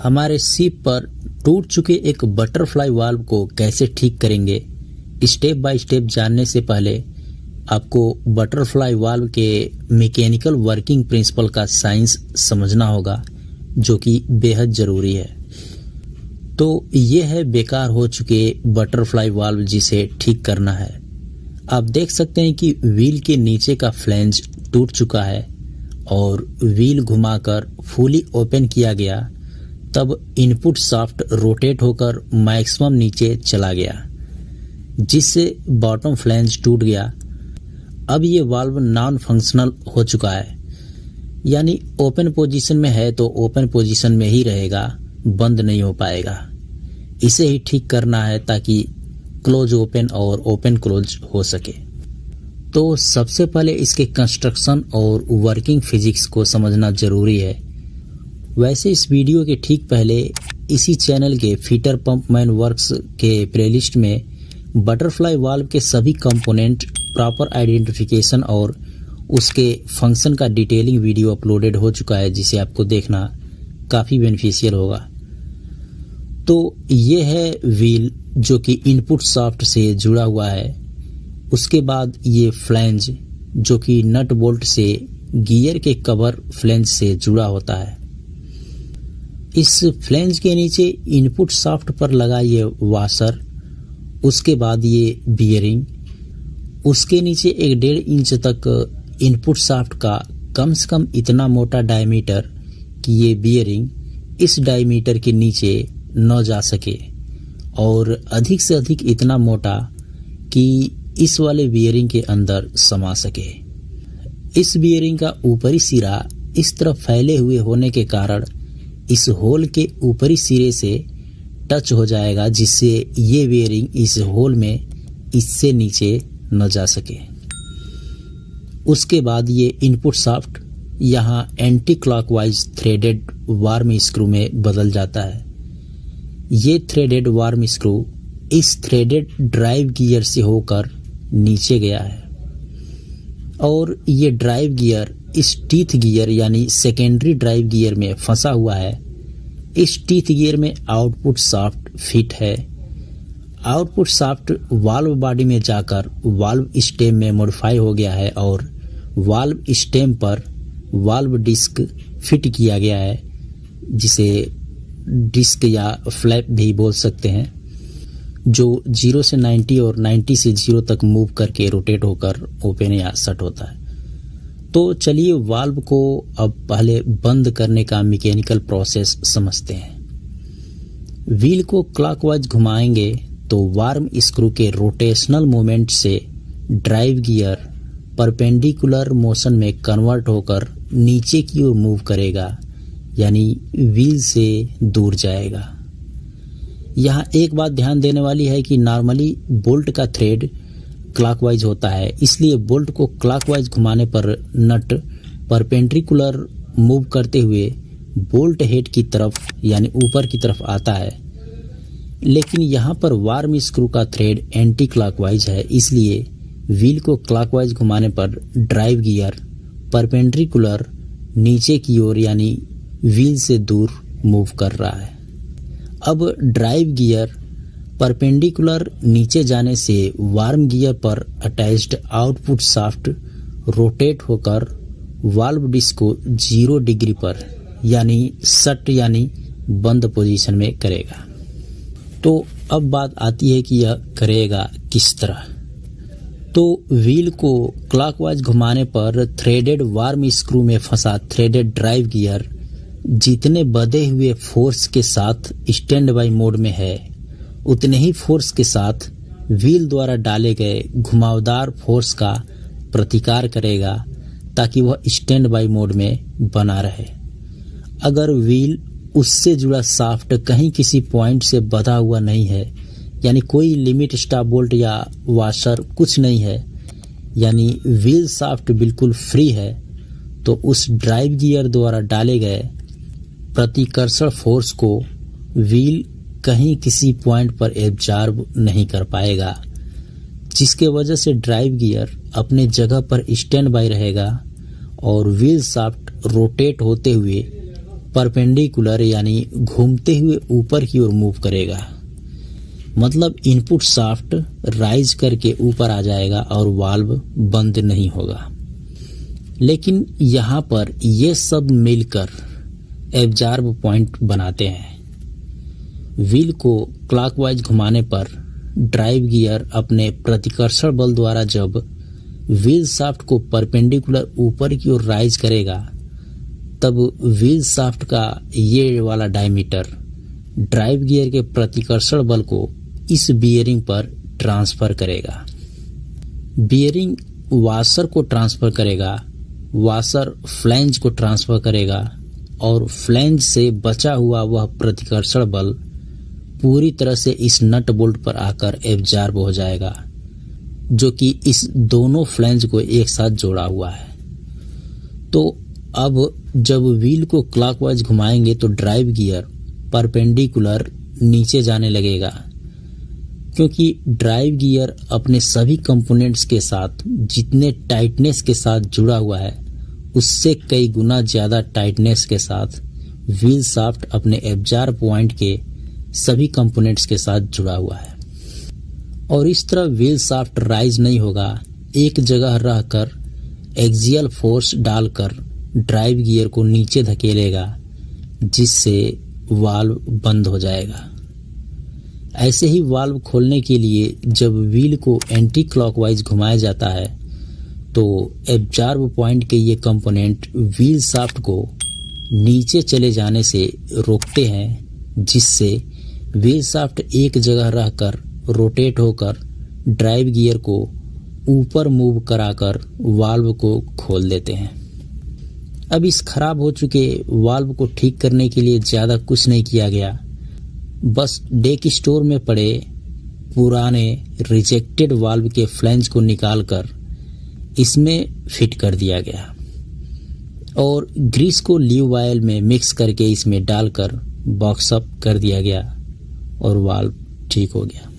हमारे शिप पर टूट चुके एक बटरफ्लाई वाल्व को कैसे ठीक करेंगे, स्टेप बाय स्टेप जानने से पहले आपको बटरफ्लाई वाल्व के मैकेनिकल वर्किंग प्रिंसिपल का साइंस समझना होगा, जो कि बेहद ज़रूरी है। तो ये है बेकार हो चुके बटरफ्लाई वाल्व जिसे ठीक करना है। आप देख सकते हैं कि व्हील के नीचे का फ्लैंज टूट चुका है और व्हील घुमाकर फुली ओपन किया गया, तब इनपुट शाफ्ट रोटेट होकर मैक्सिमम नीचे चला गया, जिससे बॉटम फ्लैंज टूट गया। अब ये वाल्व नॉन फंक्शनल हो चुका है, यानी ओपन पोजीशन में है तो ओपन पोजीशन में ही रहेगा, बंद नहीं हो पाएगा। इसे ही ठीक करना है ताकि क्लोज ओपन और ओपन क्लोज हो सके। तो सबसे पहले इसके कंस्ट्रक्शन और वर्किंग फिजिक्स को समझना जरूरी है। वैसे इस वीडियो के ठीक पहले इसी चैनल के फीटर पंप मैन वर्क्स के प्लेलिस्ट में बटरफ्लाई वाल्व के सभी कंपोनेंट प्रॉपर आइडेंटिफिकेशन और उसके फंक्शन का डिटेलिंग वीडियो अपलोडेड हो चुका है, जिसे आपको देखना काफ़ी बेनिफिशियल होगा। तो ये है व्हील जो कि इनपुट शाफ्ट से जुड़ा हुआ है। उसके बाद ये फ्लैंज जो कि नट बोल्ट से गियर के कवर फ्लैंज से जुड़ा होता है। इस फ्लैंज के नीचे इनपुट शाफ्ट पर लगा ये वाशर, उसके बाद ये बियरिंग, उसके नीचे 1.5 इंच तक इनपुट शाफ्ट का कम से कम इतना मोटा डायमीटर कि ये बियरिंग इस डायमीटर के नीचे न जा सके, और अधिक से अधिक इतना मोटा कि इस वाले बियरिंग के अंदर समा सके। इस बियरिंग का ऊपरी सिरा इस तरफ फैले हुए होने के कारण इस होल के ऊपरी सिरे से टच हो जाएगा, जिससे ये बियरिंग इस होल में इससे नीचे न जा सके। उसके बाद ये इनपुट शाफ्ट यहाँ anti clockwise threaded warm screw में बदल जाता है। ये थ्रेडेड वार्म स्क्रू इस थ्रेडेड ड्राइव गियर से होकर नीचे गया है, और ये ड्राइव गियर इस टीथ गियर यानी सेकेंडरी ड्राइव गियर में फंसा हुआ है। इस टीथ गियर में आउटपुट शाफ्ट फिट है। आउटपुट शाफ्ट वाल्व बॉडी में जाकर वाल्व स्टेम में मॉडिफाई हो गया है, और वाल्व स्टेम पर वाल्व डिस्क फिट किया गया है, जिसे डिस्क या फ्लैप भी बोल सकते हैं, जो 0 से 90 और 90 से 0 तक मूव करके रोटेट होकर ओपन या शट होता है। तो चलिए वाल्व को अब पहले बंद करने का मैकेनिकल प्रोसेस समझते हैं। व्हील को क्लॉकवाइज घुमाएंगे तो वार्म स्क्रू के रोटेशनल मूवमेंट से ड्राइव गियर परपेंडिकुलर मोशन में कन्वर्ट होकर नीचे की ओर मूव करेगा, यानी व्हील से दूर जाएगा। यहाँ एक बात ध्यान देने वाली है कि नॉर्मली बोल्ट का थ्रेड क्लॉकवाइज होता है, इसलिए बोल्ट को क्लॉकवाइज घुमाने पर नट परपेंडिकुलर मूव करते हुए बोल्ट हेड की तरफ यानी ऊपर की तरफ आता है। लेकिन यहाँ पर वार्म स्क्रू का थ्रेड एंटी क्लॉकवाइज है, इसलिए व्हील को क्लॉकवाइज घुमाने पर ड्राइव गियर परपेंडिकुलर नीचे की ओर यानी व्हील से दूर मूव कर रहा है। अब ड्राइव गियर परपेंडिकुलर नीचे जाने से वार्म गियर पर अटैच्ड आउटपुट शाफ्ट रोटेट होकर वाल्व डिस्क को 0 डिग्री पर यानी शट यानी बंद पोजीशन में करेगा। तो अब बात आती है कि यह करेगा किस तरह। तो व्हील को क्लॉकवाइज घुमाने पर थ्रेडेड वार्म स्क्रू में फंसा थ्रेडेड ड्राइव गियर जितने बधे हुए फोर्स के साथ स्टैंड बाई मोड में है, उतने ही फोर्स के साथ व्हील द्वारा डाले गए घुमावदार फोर्स का प्रतिकार करेगा, ताकि वह स्टैंड बाई मोड में बना रहे। अगर व्हील उससे जुड़ा शाफ्ट कहीं किसी पॉइंट से बंधा हुआ नहीं है, यानी कोई लिमिट स्टॉप बोल्ट या वाशर कुछ नहीं है, यानी व्हील शाफ्ट बिल्कुल फ्री है, तो उस ड्राइव गियर द्वारा डाले गए प्रतिकर्षण फोर्स को व्हील कहीं किसी पॉइंट पर एब्जॉर्ब नहीं कर पाएगा, जिसके वजह से ड्राइव गियर अपने जगह पर स्टैंड बाई रहेगा और व्हील शाफ्ट रोटेट होते हुए परपेंडिकुलर यानी घूमते हुए ऊपर की ओर मूव करेगा। मतलब इनपुट शाफ्ट राइज करके ऊपर आ जाएगा और वाल्व बंद नहीं होगा। लेकिन यहाँ पर ये सब मिलकर एब्जॉर्ब पॉइंट बनाते हैं। व्हील को क्लॉकवाइज घुमाने पर ड्राइव गियर अपने प्रतिकर्षण बल द्वारा जब व्हील शाफ्ट को परपेंडिकुलर ऊपर की ओर राइज करेगा, तब व्हील शाफ्ट का ये वाला डायमीटर ड्राइव गियर के प्रतिकर्षण बल को इस बियरिंग पर ट्रांसफर करेगा। बियरिंग वाशर को ट्रांसफर करेगा, वाशर फ्लैंज को ट्रांसफर करेगा और फ्लैंज से बचा हुआ वह प्रतिकर्षण बल पूरी तरह से इस नट बोल्ट पर आकर एब्जॉर्ब हो जाएगा, जो कि इस दोनों फ्लैंज को एक साथ जोड़ा हुआ है। तो अब जब व्हील को क्लॉकवाइज घुमाएंगे तो ड्राइव गियर परपेंडिकुलर नीचे जाने लगेगा, क्योंकि ड्राइव गियर अपने सभी कंपोनेंट्स के साथ जितने टाइटनेस के साथ जुड़ा हुआ है, उससे कई गुना ज़्यादा टाइटनेस के साथ व्हील शाफ्ट अपने एब्जॉर्ब पॉइंट के सभी कंपोनेंट्स के साथ जुड़ा हुआ है। और इस तरह व्हील शाफ्ट राइज नहीं होगा, एक जगह रहकर एक्सियल फोर्स डालकर ड्राइव गियर को नीचे धकेलेगा, जिससे वाल्व बंद हो जाएगा। ऐसे ही वाल्व खोलने के लिए जब व्हील को एंटी क्लॉकवाइज घुमाया जाता है तो एब्जॉर्ब पॉइंट के ये कंपोनेंट व्हील शाफ्ट को नीचे चले जाने से रोकते हैं, जिससे व्हील शाफ्ट एक जगह रहकर रोटेट होकर ड्राइव गियर को ऊपर मूव कराकर वाल्व को खोल देते हैं। अब इस खराब हो चुके वाल्व को ठीक करने के लिए ज़्यादा कुछ नहीं किया गया, बस डेक स्टोर में पड़े पुराने रिजेक्टेड वाल्व के फ्लैंज को निकालकर इसमें फिट कर दिया गया और ग्रीस को ल्यूब ऑयल में मिक्स करके इसमें डालकर बॉक्स अप कर दिया गया और वाल्व ठीक हो गया।